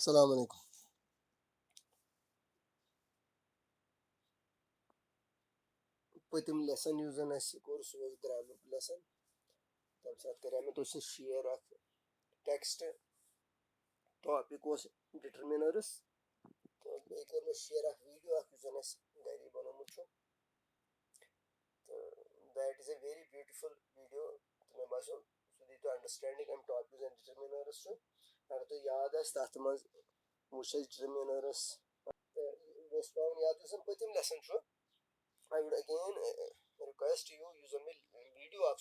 Assalamu alaikum. Pătim lesson using as course was grammar lesson. तब साथ करें में तो से share of text topic was determiners. तो एक और में share of video of using as gari बना मुझे. तो that is a very beautiful video. तो मैं बासो सुधी तो understanding and topics and determiners तो अगर तो याद है साथ में मुझे determiners was found याद है सब पतिम lesson जो I would again request you use a video of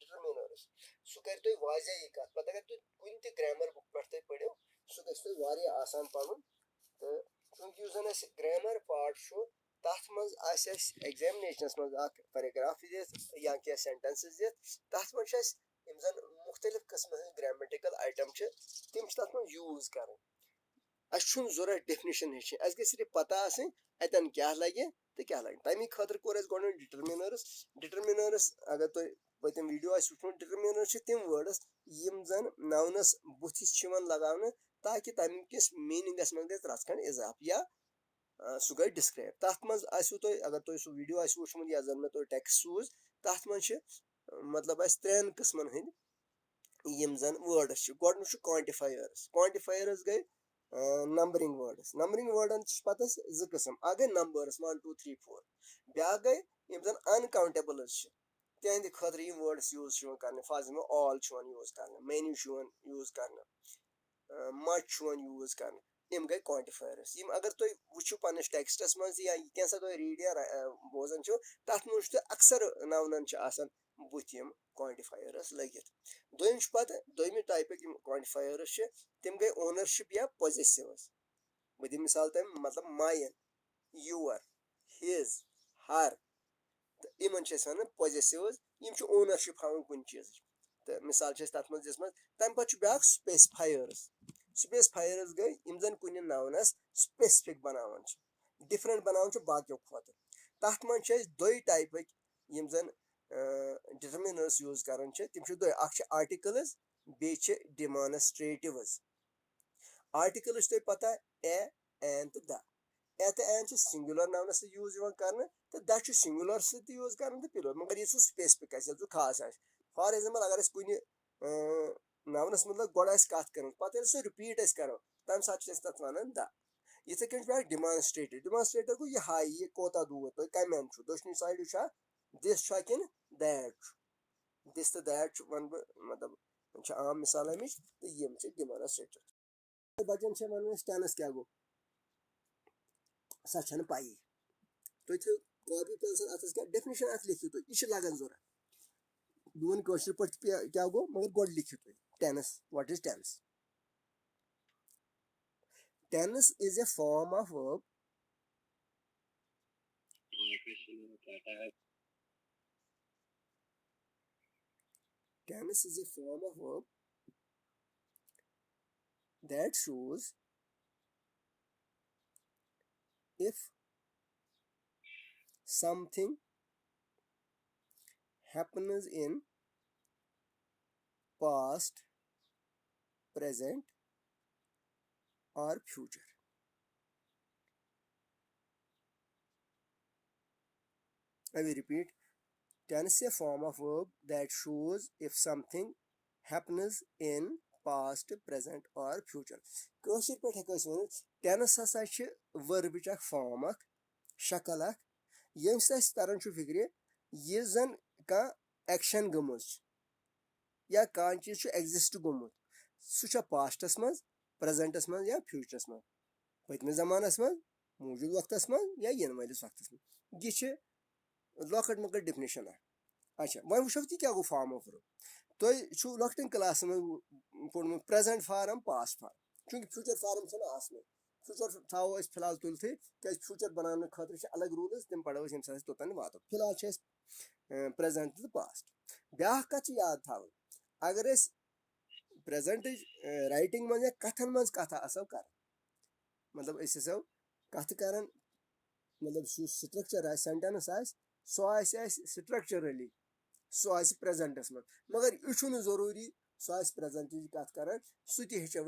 determiners. So कर तो वाज़े ये कत पता कर तो कुछ तो grammar book पढ़ते पढ़ो so कर तो वारी आसान पावन तो चूंकि यूज़न ऐसे grammar part शो तथ मंज ऐसे examinations मंज आक paragraph ये या क्या sentences ये तथ मंज ऐसे इमज़न मुख्तलिफ किस्म के grammatical item चे तिम तथ मंज use करें अशुन ज़रूर definition है चे ऐसे सिर्फ पता आसे अतन क्या लगे तो क्या लगे तमी खतर कोर एस गोन determiners अगर तो पतम वीडियो आस वुचन determiners छ तिम वर्ड्स यम जन नाउनस बुथिस छिवन लगावने ताकि तमी किस मीनिंगस मन गस रसखंड इजाफ या सु गई डिस्क्राइब तथ मज आसु तो अगर तो सु वीडियो आस वुचन या जन में तो टेक्स्ट सूज तथ मज मतलब आस त्रेन किस्मन हंद यम जन वर्ड्स छ गोड छ क्वांटिफायर्स गई numbering words पता ज किस्म अगर numbers 1 2 3 4 ब्या गई यम जन uncountables छ तेंद खतर यम वर्ड्स यूज छवन करने फॉर एग्जांपल all छवन यूज करने many छवन यूज करने much छवन यूज करने यम गई क्वांटिफायर्स यम अगर तो वुचु पनस टेक्स्टस मज या कैसा तो रीड या बोजन छ तथ मुझ तो अक्सर नाउनन छ आसन बुथ यम क्वांटिफायर्स लगित दोयम छ पता दोयम टाइप के क्वांटिफायर्स छ तिम गई ओनरशिप या पोजेसिव्स बदि मिसाल तम मतलब माइन योर हिज हर इमन छ वन पोजेसिव्स यम छ ओनरशिप हावन कुन चीज तो मिसाल छ तथ मज दिसम तम पछ ब्या स्पेसिफायर्स गई यम जन कुन नाउनस स्पेसिफिक बनावन छ डिफरेंट बनावन छ बाकियों खत तथ मज छ दोय टाइप यम जन determiners यूज करन छ तिम छ दोय अख छ आर्टिकल्स बे छ demonstratives आर्टिकल्स तो पता ए एन तो द ए तो एन छ सिंगुलर नाउनस यूज यवन करन तो द छ सिंगुलर से यूज करन तो प्लूरल मगर ये स्पेसिफिक आस जो खास आस फॉर एग्जांपल अगर कुन नाउनस मतलब गोड आस कत करन पता से रिपीट आस करो तम साथ छ तत वनन द इथे कन ब्या डेमोन्स्ट्रेटर को ये हाई ये कोता दूर तो कमेन छ दोशनी साइड छ दिस छ किन दैट दिस तो दैट वन मतलब छ आम मिसाल अमिच तो यम छ डेमोन्स्ट्रेटर बचन छ वन टेंस क्या गो सच न पाई तो थे कॉपी पेंसिल अथस क्या डेफिनेशन अथ लिखियो तो इश लगन जरा दोन क्वेश्चन पर क्या गो मगर गोड लिखियो तो tense what is tense tense is a form of verb tense is a form of verb that shows if something happens in past, present or future. I will repeat. Tense is a form of verb that shows if something happens in past, present or future. Kashir pe hekas wan tense hasa ch verb ch form ak shakal ak yem sas taran chu fikri ye zan ka action gumuz या कान चीज च exist गोमुत सु छ पास्टस मज प्रेजेंटस मज या फ्यूचरस मज पतमे जमानस मज मौजूद वक्तस मज या यन वालिस वक्तस मज ये छ लॉकट मकर डेफिनेशन अच्छा वन वुचो ती क्या गो फॉर्म ऑफ वर्ब तो छु लॉकटिंग क्लास में पढ़म प्रेजेंट फॉर्म पास्ट फॉर्म चूंकि फ्यूचर फॉर्म छ ना आसने फ्यूचर थाओ इस फिलहाल तुलथे क्या फ्यूचर बनाने खातिर छ अलग रूल्स तिम पढ़ो हम साथ तोतन वातो फिलहाल छ प्रेजेंट तो पास्ट ब्याह का छ याद थाव अगर इस प्रेजेंट राइटिंग में कथन मज कथा असो कर मतलब इस असो कथ करन मतलब सु स्ट्रक्चर आ सेंटेंस आ सो आ स्ट्रक्चरली सो आ प्रेजेंटस में मगर यह जरूरी सो आ प्रेजेंट कथ करन सु हेचो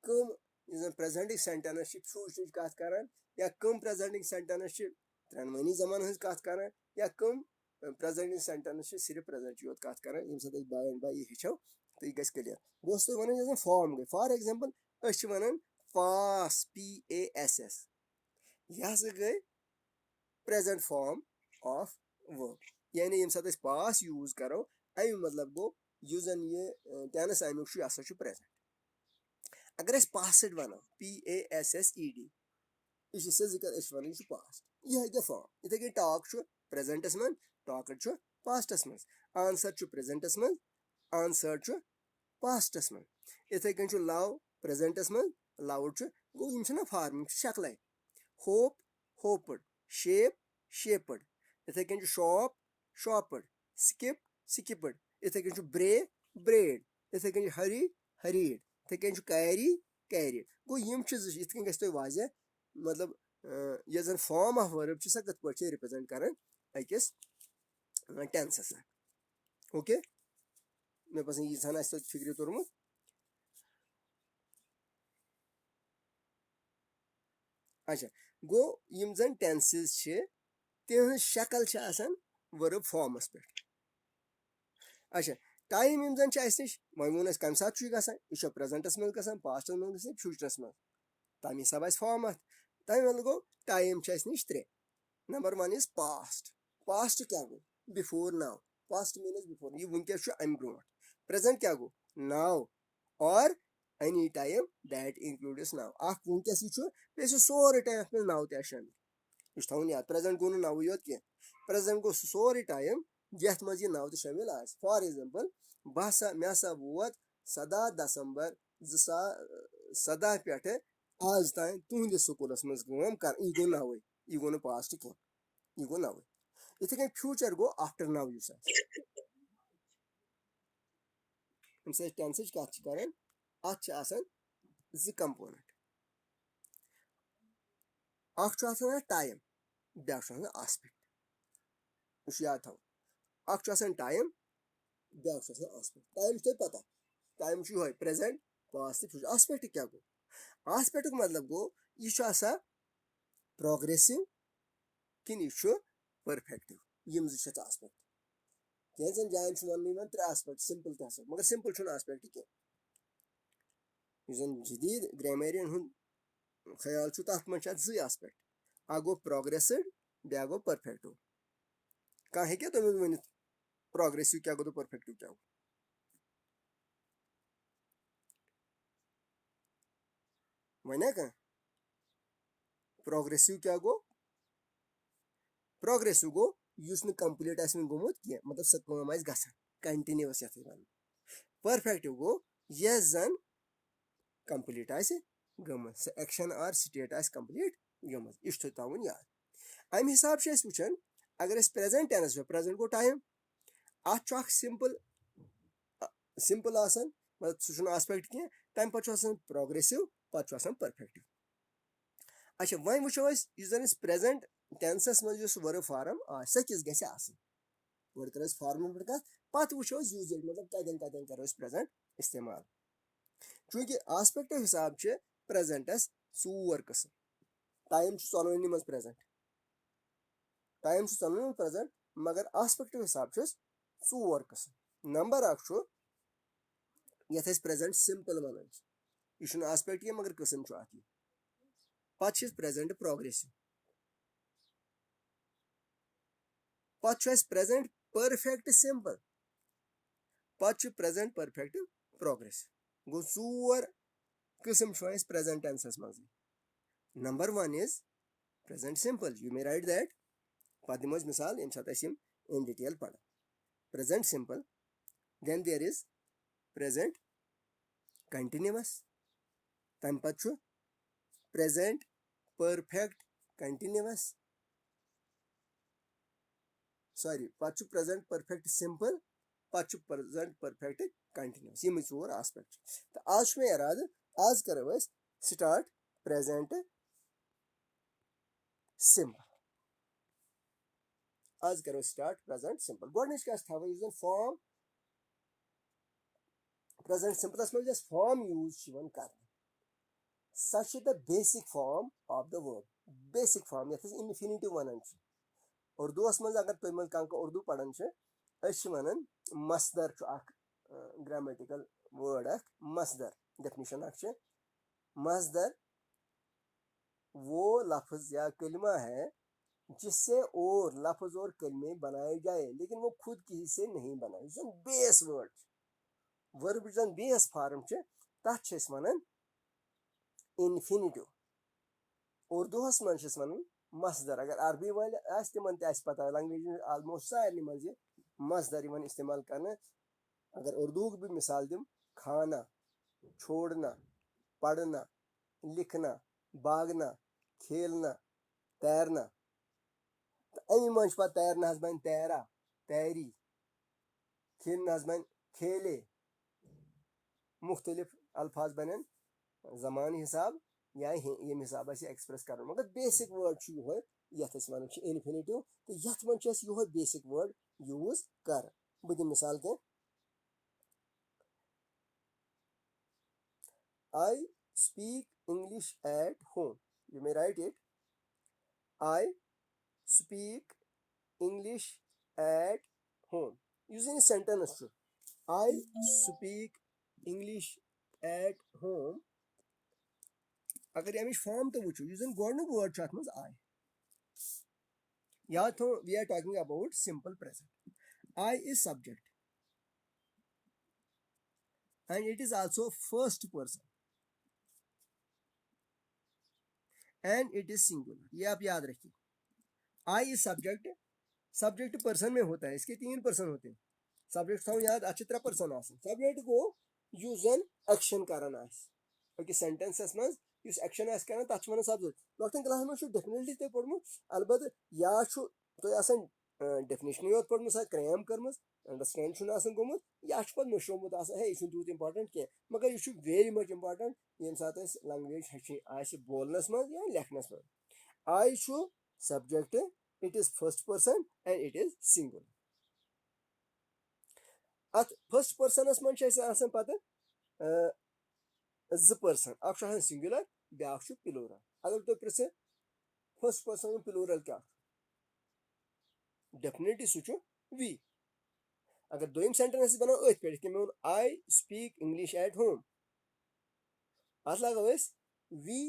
कम प्रेजेंटिंग सेंटेंस फ्यूचर कत कर या कम प्रेजेंटिंग सेंटेंस त्रेनवनी जमान हज कत कर या कम प्रेजेंटिंग सेंटेंस सिर्फ प्रेजेंट योत कत कर ये सत बाय एंड बाय हेचो तो यह गस क्लियर बस तुम वन फॉर्म गई for example one pass PASS यह गई प्रेजेंट फॉर्म ऑफ वर्ब यानी यम सत पास यूज करो अमि मतलब गो जन ये टेंस अमुक यह प्रेजेंट अगर पास वनो PASSED यह फिजिकल वन पास्ट यह गया फॉर्म इथे टॉक प्रेजेंटस मन टॉकड पास्टस मन आंसर प्रेजेंटस मन आंसर पास्टस मन इथे कन लव प्रेजेंटस मन लवड गो यम फार्म शक्ल होप होपड शेप शेपड इथे कन शॉप शॉपड स्किप स्किपड इथे कन ब्रे ब्रेड इथे कन हरी हरीड इथे कन कैरी कैरिड गो यम इत कन गो वाजह मतलब ये जन फॉर्म ऑफ वर्ब सह कत पे रिप्रेजेंट कर अकिस टेंसस ओके मे बस यह फिक्र तोरमुत अच्छा गो यम जन टेंसेस तिहन शक्ल वर्ब फॉर्मस पे अच्छा टाइम यम जन नश वो वो कम सात यह प्रेजेंटस मज ग पास्टस मज ग फ्यूचरस मज तम हिसाब फॉर्म अत तमें गो टाइम नश त्रे number one is past past क्या गो before now past means before यह वनकस अम ब्रो प्रेजेंट क्या गो नाउ और any time that includes now वनकस यह सोरे टाइम मे नाउ तह शामिल यह थवन याद प्रेजेंट गो नाउ योत कह प्रेजेंट गो सोरे टाइम यथ मज यह नाउ तह शामिल आ फॉर एग्जांपल मे वोत 17 दिसंबर 2017 पे आज तान तुहंदिस स्कूलस मज काम कर यह गो नाउ यह गो पास्ट कह यह गो नाउ इथे कन फ्यूचर गो आफ्टर नाउ टेंस कत कर अत जि कंपोनेंट टाइम ब्या आस्पेक्ट यह याद थवन टाइम ब्या आस्पेक्ट टाइम तुम पता टाइम यह प्रेजेंट पास्ट फ्यूचर आस्पेक्ट क्या गो आस्पेक्ट मतलब गो यह प्रोग्रेसिव कि यह परफेक्टिव यम आस्पेक्ट कैंसन जान वन 3 आस्पेक्ट सिंपल तह मगर सिंपल आस्पेक्ट कह जदीद ग्रामरियन ख्याल तथ मज 2 आस्पेक्ट अ गो प्रोग्रेसिव ब्या गो परफेक्टिव कह हे तुम वन प्रोग्रेसिव क्या गो तो परफेक्टिव क्या गो वन कह प्रोग्रेसिव क्या गो प्रोग्रेसिव गो कंप्लीट गोमुत कह मतलब सह कम गसान कंटिन्यूअस ये वन परफेक्टिव गो यह जन कंप्लीट गम सह एक्शन और स्टेट कंप्लीट गम यह थवन याद अम हिसाब से वुचान अगर प्रेजेंट टेंस प्रेजेंट गो टाइम अत सिंपल सिंपल मतलब सह आस्पेक्ट कह तम पे प्रोग्रेसिव पे परफेक्टिव अच्छा वन वो जन प्रेजेंट टेंसस मज वर्ब फॉर्म सह किस गि गो कर फॉर्म पे कत पत वो यूज मतलब कतन कतन करो प्रेजेंट इस्तेमाल चूंकि आस्पेक्ट हिसाब से प्रेजेंटस 4 कस्म टाइम चोनवनी मज प्रेजेंट टाइम चोनवनी प्रेजेंट मगर आस्पेक्ट हिसाब से 4 कस्म नंबर ये प्रेजेंट सिंपल वन यह आस्पेक्ट कह मगर कस्म अत पे प्रेजेंट प्रोग्रेसिव पे प्रेजेंट परफेक्ट सिंपल पे प्रेजेंट परफेक्ट प्रोग्रेसिव गो 4 कस्म प्रेजेंट टेंसस मज number 1 is present simple you may write that पे दिमो मिसाल यम सात इन डिटेल पढ़ present simple then there is present continuous तम पे प्रेजेंट परफेक्ट कंटिन्यूअस सॉरी पे प्रेजेंट परफेक्ट सिंपल पे प्रेजेंट परफेक्ट कंटिन्यूअस यम 4 आस्पेक्ट तो आज मे इराद आज करो स्टार्ट प्रेजेंट सिंपल आज करो स्टार्ट प्रेजेंट सिंपल गोडनिच क्या थवन फॉर्म प्रेजेंट सिंपलस मज फॉर्म यूज कर such the basic form of the verb. Basic form यथ infinitive वनान उर्दू मज अगर तुम मज कह उर्दू पढ़ान वन मसदर ग्रामेटिकल वर्ड मसदर डेफिनेशन मसदर वो लफ्ज या कलमा है जिससे और लफ्ज और कलमे बनाए जाए लेकिन वो खुद किसी से नहीं बनाए base word verb base form तथ वन इन्फिनिटिव उर्दू मज वन मसदर अगर अरबी वाल तिमन पता लैंग्वेज आलमोस्ट सारे मज मसदर इस्तेमाल करना अगर उर्दू भी मिसाल दिम खाना छोड़ना पढ़ना लिखना भागना खेलना तैरना तो अमी मज पे तैरना बन तैरा तैरी खेलना बन खेले मुख्तलिफ अल्फाज बन जमान हिसाब या ये हिसाब एक्सप्रेस कर मगर बेसिक वर्ड ये वन इन्फिनिटिव तो ये मज बेसिक वर्ड यूज कर बह दिन मिसाल कह I speak English at home. You may write it. I speak English at home. Using a sentence. I speak English at home. अगर अमिश फॉर्म तो वो यूजन गोडनुक वर्ड अत मज I. याद थो we are talking about simple present. I is subject. And it is also first person. And it is singular. ये आप याद रखिए. I is subject. Subject person में होता है इसके 3 पर्सन होते हैं सब्जेक्ट थो याद अच्छी तरह पर्सन सब्जेक्ट को यूजन एक्शन करान अकिस सेंटेंसस मज एक्शन करान तथ वन सब्जेक्ट लॉकटेन क्लास में डेफिनेटली ते पढ़मुत अलबत्त या तो डेफिनेशन योत पढ़म क्रैम कर्म अंडरस्टैंड गोमुत या पे मशोमुत है यह तूत इंपॉर्टेंट कह मगर यह वेरी मच इंपॉर्टेंट ये सात लैंग्वेज हेचन बोलनस मज या लेखनस मज I subject it is first person and it is singular. At first person मज पता ज पर्सन अख सिंगुलर ब्या प्लूरल अगर तुम प्रिस फर्स्ट पर्सन प्लूरल क्या डेफिनेटली सह वी अगर दोम सेंटेंस बना अथ पे कि मैं I speak English at home अत लगो we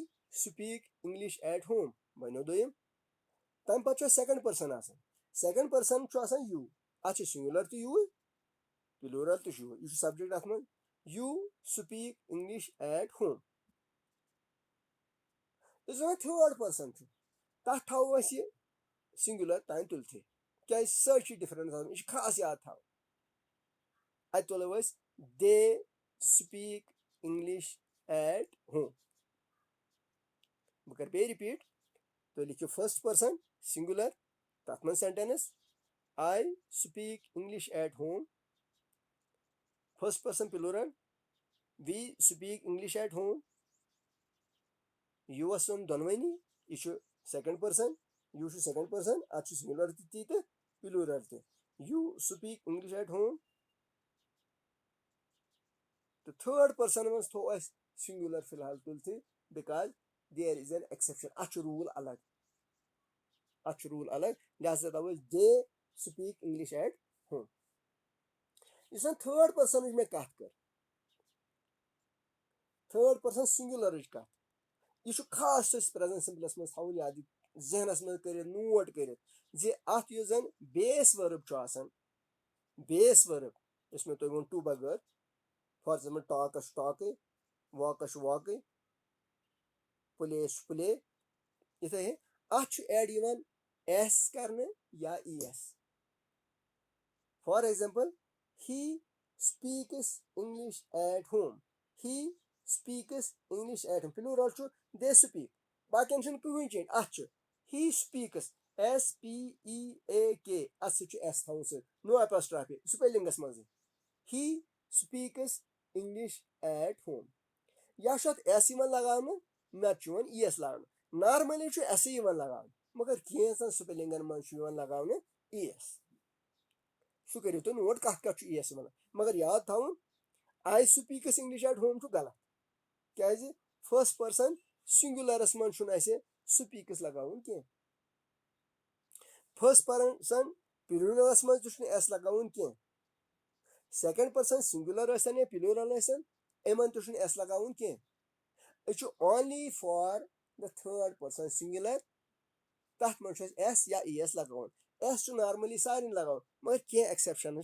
speak English at home बनो दोम तम पे सेकंड पर्सन यू अत सिंगुलर तो यू प्लूरल तो यू यह सब्जेक्ट अत मन you speak English at home जो थर्ड पर्सन तथ थो यह सिंगुलर तान तुलथे क्या सही डिफरेंस यह खास याद थो अत तुलो they speak English at home बह कर पे रिपीट तो लिखो फर्स्ट पर्सन सिंगुलर तथ मन sentence I speak English at home first person plural we speak English at home you दोनवनी यह second person you second person अत सिंगुलर ती तो प्लूरल तो you speak English at home तो थर्ड पर्सन मज थो सिंगुलर फिलहाल तुलथे because there is an exception अत रूल अलग लिहाजा तव they speak English at home इस थर्ड पर्सन मे कत कर थर्ड पर्सन सिंगुलर कत यह खास प्रेजेंट सिंपलस मज थवन याद जहनस मज कर नोट कर अत जन बेस वर्ब बेस वर्ब इस मे तुम टू बगैर for example talk talk walk walk play play इथे अत एड एस करने या S for example he speaks English at home he speaks English at home plural they speak बाकी कहीं चेंज अत ही स्पीक्स SPEAK अत एस थो no apostrophe spellings मज he speaks English at home या S लगान नत एस लगान नॉर्मली एस लगान मगर कैंसन स्पेलिंगन मज लगान एस सह करो तुम नोट कत कत एस वन मगर याद थवन आई स्पीक्स इंग्लिश एट होम गलत क्या फर्स्ट पर्सन सिंगुलरस मन सुफिक्स लगाउन कह फर्स्ट पर्सन प्लूरलस मन एस लगाउन कह सेकंड पर्सन सिंगुलर या प्लूरल इन एस लगाउन कह only for the third person singular तथ मन एस या एस लगाउन एस नॉर्मली सारे लगाउन मगर कह एक्सेप्शन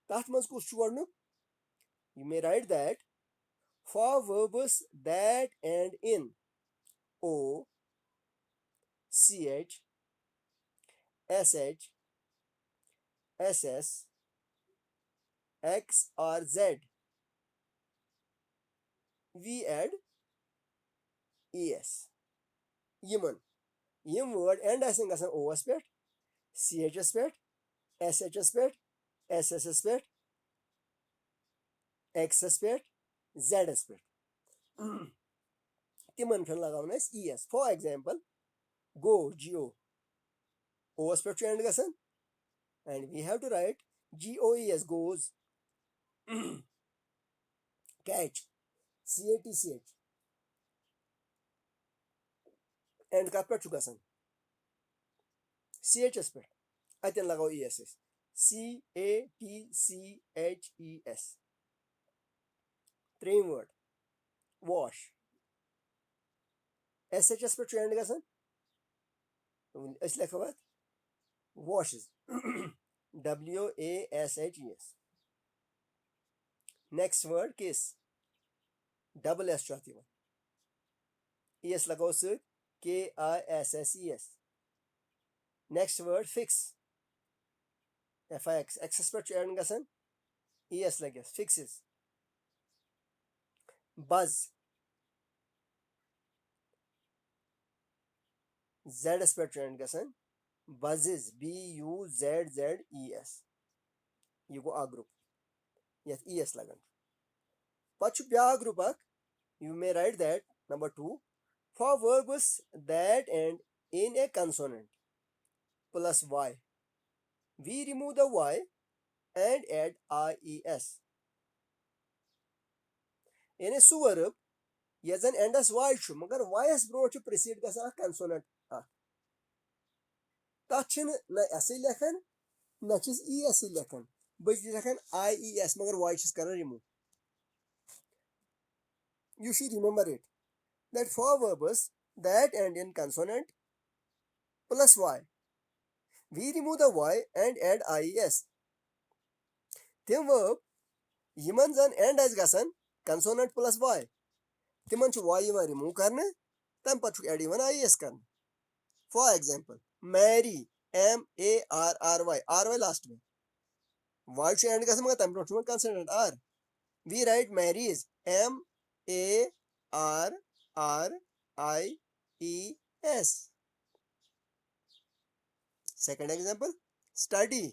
तथ मन कुछ गोडनुक you may write that for verbs that end in o ch sh ss x or z we add es यमन यम वर्ड एंड गसन ओस पे chs पे shs पे sss पे xs पे zs पे तिमन लगाउन es for example go go os पे एंड गसन and we have to write goes goes catch catch end कत पे गसन chs पे अतन लगाओ es catches त्रेम वर्ड wash shs पे एंड गसन लिखो washes washes next word kiss double s es लगाओ kisses next word fix fix x पे एंड गसन es लगे fixes buzz z पे एंड गसन buzzes buzzes यह गो आ ग्रुप ये es लगन पच ब्या group you may write that number 2 for verbs that end in a consonant plus y we remove the y and add ies यानी सु verb ये जन एंडस y मगर y ब्रो प्रिसीड गसन कंसोनेंट तथ न एस लेखन न es लेखन बस लेखन ies मगर y कर remove you should remember it that for verbs that end in consonant plus y we remove the y and add ies tim verb यमन जन एंड गसन consonant plus y तिमन y रिमूव करने तम पत add ies कर for example marry marry ry last में y end गसन मगर तम ब्रो consonant r we write marries marries second example study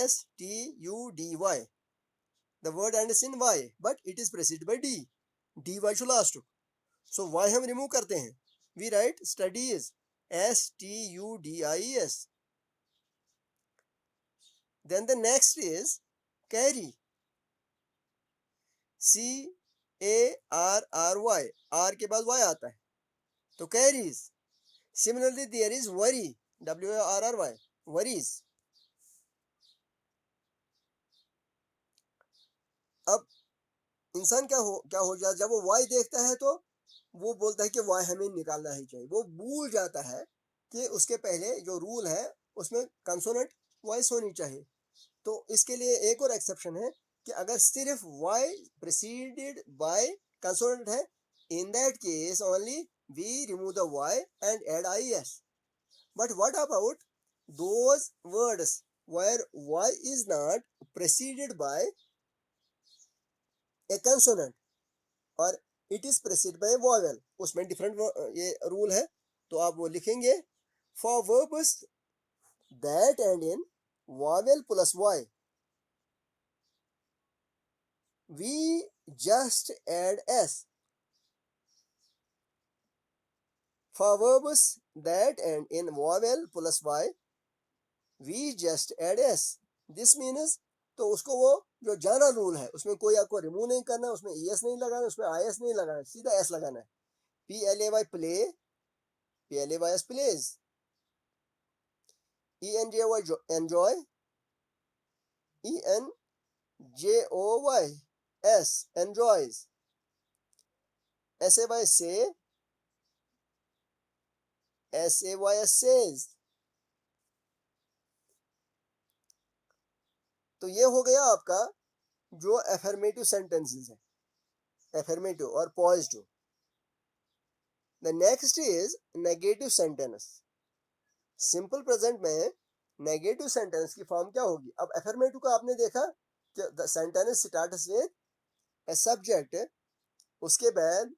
study the word ends in y but it is preceded by dy last so y हम remove करते हैं we write studies studies then the next is carry carry r के बाद y आता है तो carries similarly there is worry worry worries अब इंसान क्या हो जाता जब वो y देखता है तो वो बोलता है कि y हमें निकालना ही चाहिए वो भूल जाता है कि उसके पहले जो रूल है उसमें कंसोनेंट वॉइस होनी चाहिए तो इसके लिए एक और एक्सेप्शन है कि अगर सिर्फ y प्रीसीडेड बाय कंसोनेंट है in that case only we remove the y and add is but what about those words where y is not preceded by a consonant और it is preceded by vowel उसमें different ये rule है तो आप वो लिखेंगे for verbs that end in vowel plus Y we just add S for verbs that end in vowel plus Y we just add S this means तो उसको वो जो जनरल रूल है उसमें कोई आपको रिमूव नहीं करना है, उसमें ES नहीं लगाना है, उसमें IS नहीं लगाना है, सीधा S लगाना है। PLAY play, PLAYS plays, ENJOY enjoy, ENJOYS enjoys, SAY say, SAYS says। तो ये हो गया आपका जो एफर्मेटिव सेंटेंसेस है, एफर्मेटिव और positive. The next is negative sentence. Simple present में नेगेटिव सेंटेंस की फॉर्म क्या होगी? अब एफर्मेटिव का आपने देखा कि the sentence starts with a subject, उसके बाद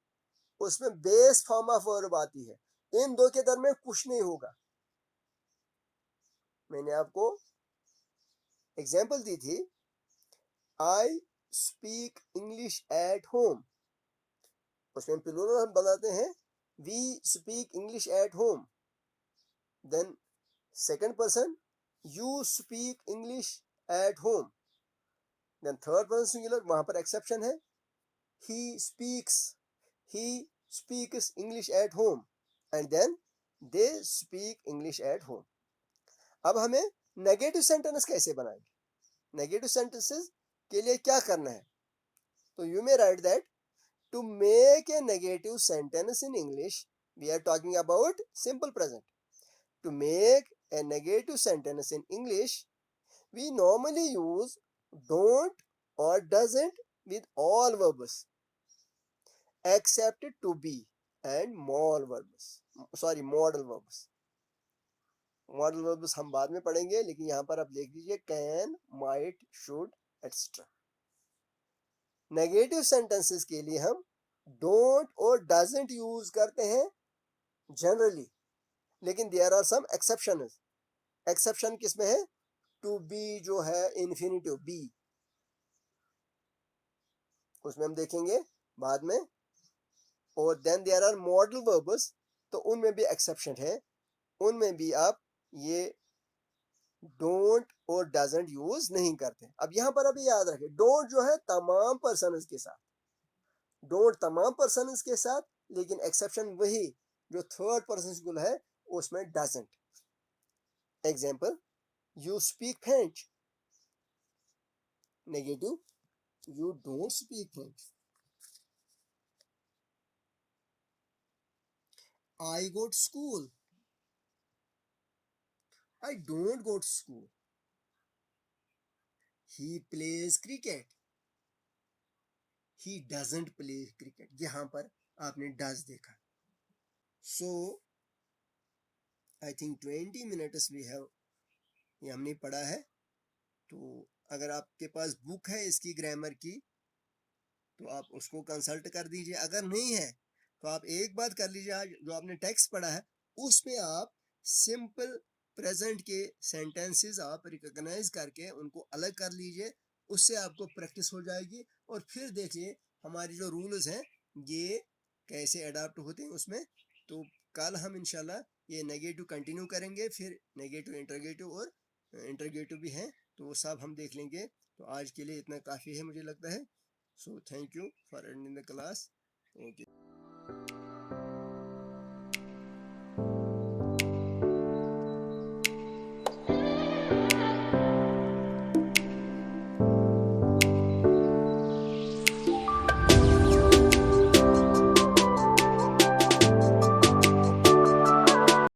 उसमें बेस फॉर्म ऑफ वर्ब आती है। इन दो के दरमियान कुछ नहीं होगा। मैंने आपको एग्जांपल दी थी, I speak English at home, उसमें प्लूरल हम बनाते हैं we speak English at home. Then second person, you speak English at home. Then third person singular, वहां पर एक्सेप्शन है, he speaks English at home, and then they speak English at home। अब हमें negative sentence कैसे बनाएंगे? Negative sentences के लिए क्या करना है? तो you may write that to make a negative sentence in English, we are talking about simple present. To make a negative sentence in English, we normally use don't or doesn't with all verbs except to be and modal verbs, modal verbs। Modal verbs हम बाद में पढ़ेंगे, लेकिन यहाँ पर आप लिख दीजिए can, might, should, etcetera. Negative sentences के लिए हम डोंट और डजंट यूज करते हैं जनरली, लेकिन there are some exceptions. Exception किसमें है? टू बी जो है इन्फिनिटिव बी, उसमें हम देखेंगे बाद में। और then there are modal verbs, तो उनमें भी एक्सेप्शन है, उनमें भी आप ये डोंट और डजंट यूज नहीं करते। अब यहां पर अभी याद रखें, डोंट जो है तमाम पर्सन्स के साथ, डोंट तमाम पर्सन्स के साथ, लेकिन एक्सेप्शन वही जो थर्ड पर्सन सिंगुलर है उसमें doesn't. Example, you speak French, negative, you don't speak French. I go to school, I don't go to school. He plays cricket, he doesn't play cricket. यहां पर आपने डज देखा। So I think 20 minutes we have, ये हमने पढ़ा है। तो अगर आपके पास बुक है इसकी ग्रामर की तो आप उसको कंसल्ट कर दीजिए, अगर नहीं है तो आप एक बात कर लीजिए, आज जो आपने टेक्स्ट पढ़ा है उसमें आप सिंपल प्रेजेंट के सेंटेंसेस आप रिकॉग्नाइज करके उनको अलग कर लीजिए, उससे आपको प्रैक्टिस हो जाएगी। और फिर देखिए हमारी जो रूल्स हैं ये कैसे अडाप्ट होते हैं उसमें। तो कल हम इंशाल्लाह ये नेगेटिव कंटिन्यू करेंगे, फिर नेगेटिव इंटरोगेटिव और इंटरोगेटिव भी हैं, तो वो सब हम देख लेंगे। तो आज के लिए इतना काफ़ी है मुझे लगता है। So thank you for attending the class. Okay.